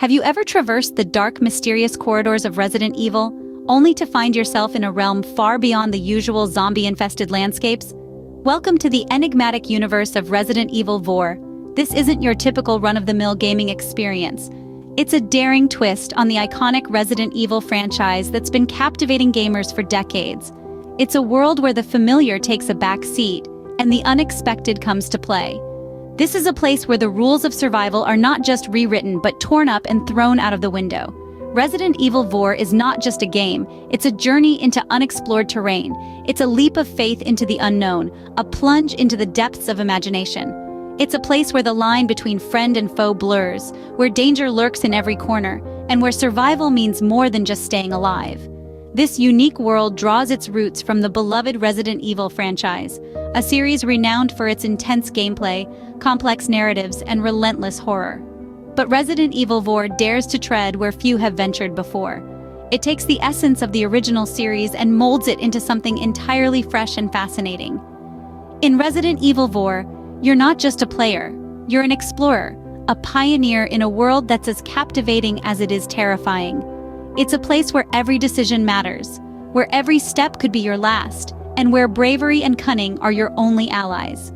Have you ever traversed the dark, mysterious corridors of Resident Evil, only to find yourself in a realm far beyond the usual zombie-infested landscapes? Welcome to the enigmatic universe of Resident Evil Vore. This isn't your typical run-of-the-mill gaming experience. It's a daring twist on the iconic Resident Evil franchise that's been captivating gamers for decades. It's a world where the familiar takes a back seat, and the unexpected comes to play. This is a place where the rules of survival are not just rewritten but torn up and thrown out of the window. Resident Evil Vore is not just a game, it's a journey into unexplored terrain. It's a leap of faith into the unknown, a plunge into the depths of imagination. It's a place where the line between friend and foe blurs, where danger lurks in every corner, and where survival means more than just staying alive. This unique world draws its roots from the beloved Resident Evil franchise, a series renowned for its intense gameplay, complex narratives, and relentless horror. But Resident Evil Vore dares to tread where few have ventured before. It takes the essence of the original series and molds it into something entirely fresh and fascinating. In Resident Evil Vore, you're not just a player, you're an explorer, a pioneer in a world that's as captivating as it is terrifying. It's a place where every decision matters, where every step could be your last, and where bravery and cunning are your only allies.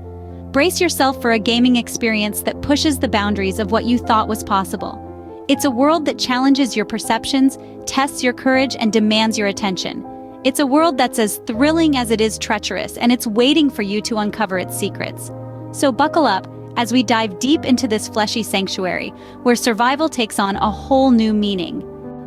Brace yourself for a gaming experience that pushes the boundaries of what you thought was possible. It's a world that challenges your perceptions, tests your courage, and demands your attention. It's a world that's as thrilling as it is treacherous, and it's waiting for you to uncover its secrets. So buckle up as we dive deep into this fleshy sanctuary, where survival takes on a whole new meaning.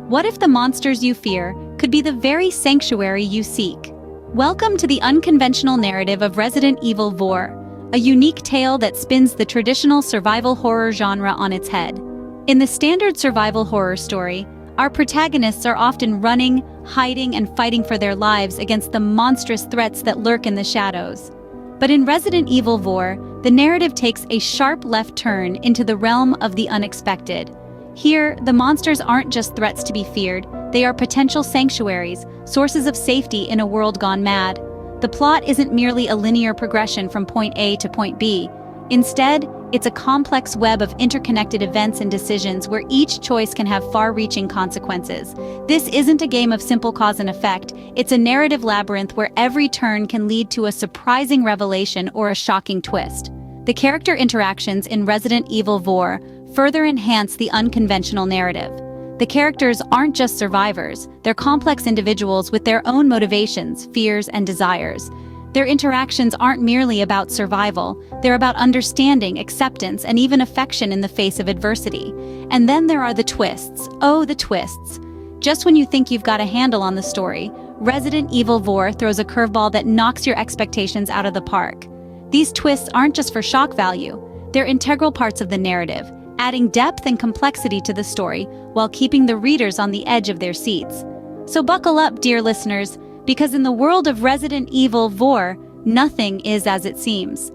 What if the monsters you fear could be the very sanctuary you seek? Welcome to the unconventional narrative of Resident Evil Vore, a unique tale that spins the traditional survival horror genre on its head. In the standard survival horror story, our protagonists are often running, hiding, and fighting for their lives against the monstrous threats that lurk in the shadows. But in Resident Evil Vore, the narrative takes a sharp left turn into the realm of the unexpected. Here, the monsters aren't just threats to be feared, they are potential sanctuaries, sources of safety in a world gone mad. The plot isn't merely a linear progression from point A to point B. Instead, it's a complex web of interconnected events and decisions where each choice can have far-reaching consequences. This isn't a game of simple cause and effect, it's a narrative labyrinth where every turn can lead to a surprising revelation or a shocking twist. The character interactions in Resident Evil Vore further enhance the unconventional narrative. The characters aren't just survivors, they're complex individuals with their own motivations, fears, and desires. Their interactions aren't merely about survival, they're about understanding, acceptance, and even affection in the face of adversity. And then there are the twists. Oh, the twists. Just when you think you've got a handle on the story, Resident Evil Vore throws a curveball that knocks your expectations out of the park. These twists aren't just for shock value, they're integral parts of the narrative, adding depth and complexity to the story while keeping the readers on the edge of their seats. So buckle up, dear listeners, because in the world of Resident Evil Vore, nothing is as it seems.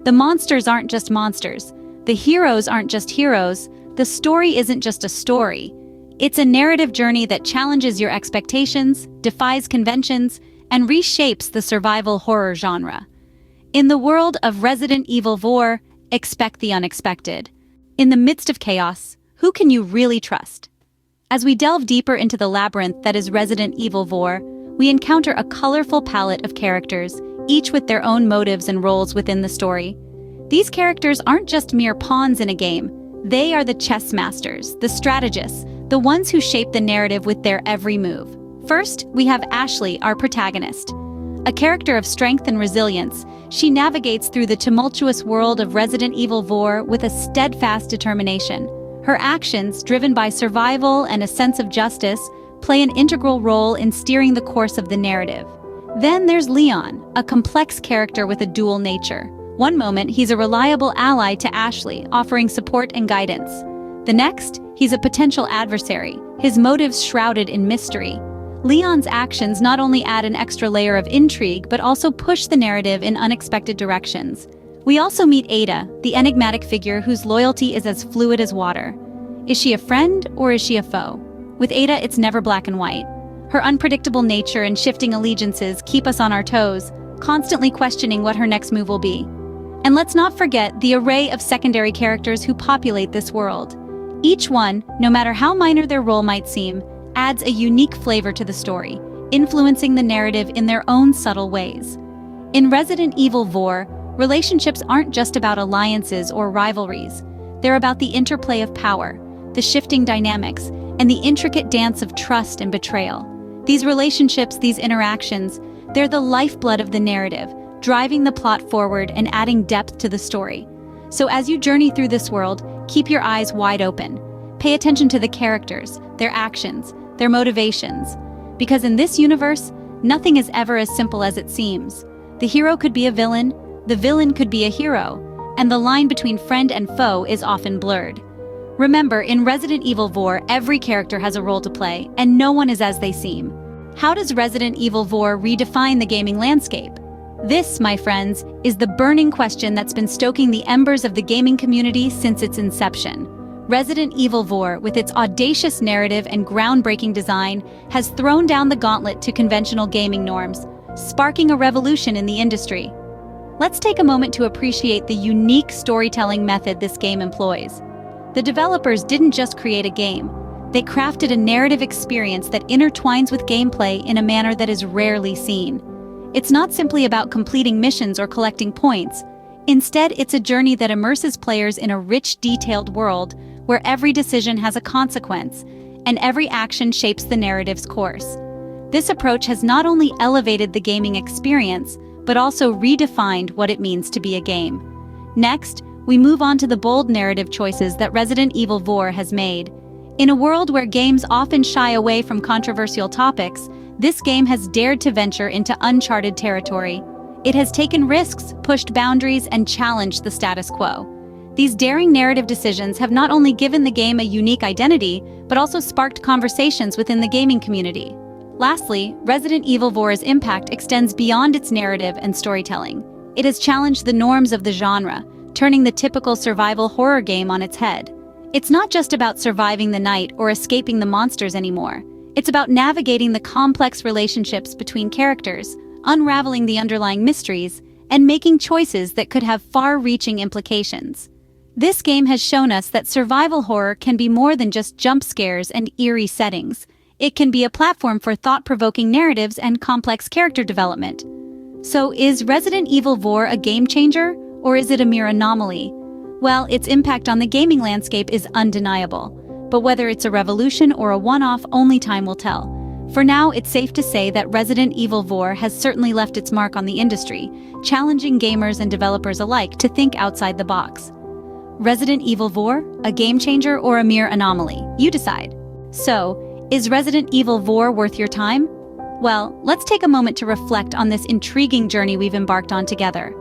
The monsters aren't just monsters. The heroes aren't just heroes. The story isn't just a story. It's a narrative journey that challenges your expectations, defies conventions, and reshapes the survival horror genre. In the world of Resident Evil Vore, expect the unexpected. In the midst of chaos, who can you really trust? As we delve deeper into the labyrinth that is Resident Evil Vore, we encounter a colorful palette of characters, each with their own motives and roles within the story. These characters aren't just mere pawns in a game. They are the chess masters, the strategists, the ones who shape the narrative with their every move. First, we have Ashley, our protagonist. A character of strength and resilience, she navigates through the tumultuous world of Resident Evil Vore with a steadfast determination. Her actions, driven by survival and a sense of justice, play an integral role in steering the course of the narrative. Then there's Leon, a complex character with a dual nature. One moment, he's a reliable ally to Ashley, offering support and guidance. The next, he's a potential adversary, his motives shrouded in mystery. Leon's actions not only add an extra layer of intrigue, but also push the narrative in unexpected directions. We also meet Ada, the enigmatic figure whose loyalty is as fluid as water. Is she a friend or is she a foe? With Ada, it's never black and white. Her unpredictable nature and shifting allegiances keep us on our toes, constantly questioning what her next move will be. And let's not forget the array of secondary characters who populate this world. Each one, no matter how minor their role might seem, adds a unique flavor to the story, influencing the narrative in their own subtle ways. In Resident Evil Vore, relationships aren't just about alliances or rivalries. They're about the interplay of power, the shifting dynamics, and the intricate dance of trust and betrayal. These relationships, these interactions, they're the lifeblood of the narrative, driving the plot forward and adding depth to the story. So as you journey through this world, keep your eyes wide open. Pay attention to the characters, their actions, their motivations. Because in this universe, nothing is ever as simple as it seems. The hero could be a villain, the villain could be a hero, and the line between friend and foe is often blurred. Remember, in Resident Evil Vore, every character has a role to play, and no one is as they seem. How does Resident Evil Vore redefine the gaming landscape? This, my friends, is the burning question that's been stoking the embers of the gaming community since its inception. Resident Evil Vore, with its audacious narrative and groundbreaking design, has thrown down the gauntlet to conventional gaming norms, sparking a revolution in the industry. Let's take a moment to appreciate the unique storytelling method this game employs. The developers didn't just create a game. They crafted a narrative experience that intertwines with gameplay in a manner that is rarely seen. It's not simply about completing missions or collecting points. Instead, it's a journey that immerses players in a rich, detailed world where every decision has a consequence, and every action shapes the narrative's course. This approach has not only elevated the gaming experience, but also redefined what it means to be a game. Next, we move on to the bold narrative choices that Resident Evil Vore has made. In a world where games often shy away from controversial topics, this game has dared to venture into uncharted territory. It has taken risks, pushed boundaries, and challenged the status quo. These daring narrative decisions have not only given the game a unique identity, but also sparked conversations within the gaming community. Lastly, Resident Evil Vore's impact extends beyond its narrative and storytelling. It has challenged the norms of the genre, turning the typical survival horror game on its head. It's not just about surviving the night or escaping the monsters anymore. It's about navigating the complex relationships between characters, unraveling the underlying mysteries, and making choices that could have far-reaching implications. This game has shown us that survival horror can be more than just jump scares and eerie settings. It can be a platform for thought-provoking narratives and complex character development. So, is Resident Evil Vore a game changer, or is it a mere anomaly? Well, its impact on the gaming landscape is undeniable. But whether it's a revolution or a one-off, only time will tell. For now, it's safe to say that Resident Evil Vore has certainly left its mark on the industry, challenging gamers and developers alike to think outside the box. Resident Evil Vore, a game changer or a mere anomaly? You decide. So, is Resident Evil Vore worth your time? Well, let's take a moment to reflect on this intriguing journey we've embarked on together.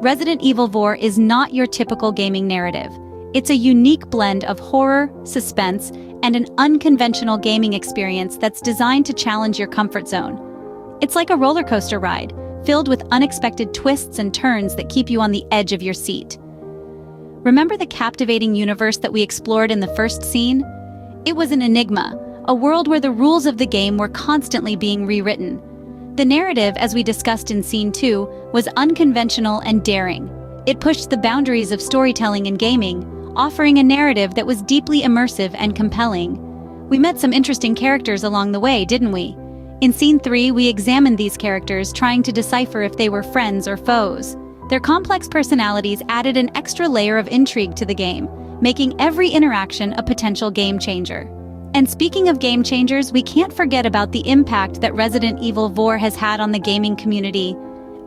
Resident Evil Vore is not your typical gaming narrative. It's a unique blend of horror, suspense, and an unconventional gaming experience that's designed to challenge your comfort zone. It's like a roller coaster ride, filled with unexpected twists and turns that keep you on the edge of your seat. Remember the captivating universe that we explored in the first scene? It was an enigma, a world where the rules of the game were constantly being rewritten. The narrative, as we discussed in Scene 2, was unconventional and daring. It pushed the boundaries of storytelling and gaming, offering a narrative that was deeply immersive and compelling. We met some interesting characters along the way, didn't we? In Scene 3, we examined these characters, trying to decipher if they were friends or foes. Their complex personalities added an extra layer of intrigue to the game, making every interaction a potential game changer. And speaking of game changers, we can't forget about the impact that Resident Evil Vore has had on the gaming community.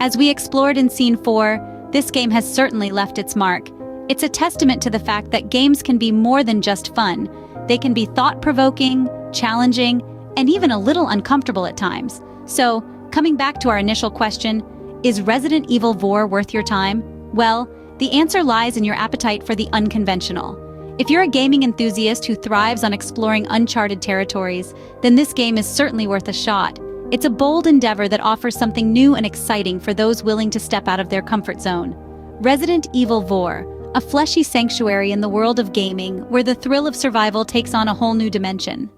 As we explored in Scene 4, this game has certainly left its mark. It's a testament to the fact that games can be more than just fun. They can be thought-provoking, challenging, and even a little uncomfortable at times. So, coming back to our initial question, is Resident Evil Vore worth your time? Well, the answer lies in your appetite for the unconventional. If you're a gaming enthusiast who thrives on exploring uncharted territories, then this game is certainly worth a shot. It's a bold endeavor that offers something new and exciting for those willing to step out of their comfort zone. Resident Evil Vore, a fleshy sanctuary in the world of gaming where the thrill of survival takes on a whole new dimension.